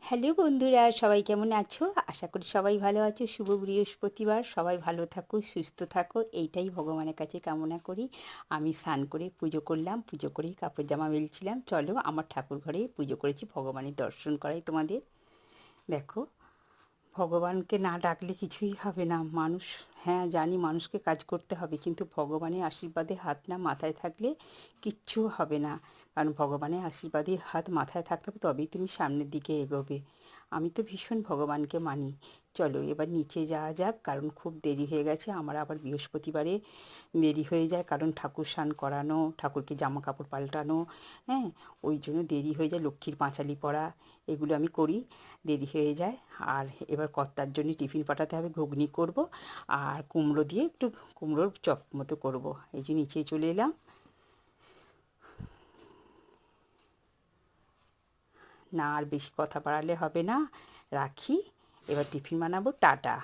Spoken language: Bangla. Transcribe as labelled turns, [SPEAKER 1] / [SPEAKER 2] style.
[SPEAKER 1] হ্যালো বন্ধুরা, সবাই কেমন আছো? আশা করি সবাই ভালো আছো। শুভ বৃহস্পতিবার, সবাই ভালো থাকো, সুস্থ থাকো, এইটাই ভগবানের কাছে কামনা করি। আমি স্নান করে পুজো করলাম, পুজো করেই কাপড় জামা মেলছিলাম। চলো আমার ঠাকুর ঘরে পুজো করেছি, ভগবানের দর্শন করাই তোমাদের। দেখো, ভগবানকে না ডাকলে কিছুই হবে না। মানুষ, হ্যাঁ জানি মানুষকে কাজ করতে হবে, কিন্তু ভগবানের আশীর্বাদে হাত না মাথায় থাকলে কিচ্ছু হবে না। কারণ ভগবানের আশীর্বাদে হাত মাথায় থাকতে হবে, তবেই তুমি সামনের দিকে এগোবে। আমি তো ভীষণ ভগবানকে মানি। চলো এবার নিচে যাওয়া যাক, কারণ খুব দেরি হয়ে গেছে। আমার আবার বৃহস্পতিবারে দেরি হয়ে যায়, কারণ ঠাকুর স্নান করানো, ঠাকুরকে জামা কাপড় পাল্টানো, হ্যাঁ, ওই জন্য দেরি হয়ে যায়। লক্ষ্মীর পাঁচালি পরা, এগুলো আমি করি, দেরি হয়ে যায়। আর এবার কর্তার জন্য টিফিন পাঠাতে হবে, ঘুগনি করব, আর কুমড়ো দিয়ে একটু কুমড়োর চপ মতো করব। এই যে নিচে চলে এলাম। না আর বেশি কথা বাড়ালে হবে না, রাখি। এবার টিফিন বানাবো, টাটা।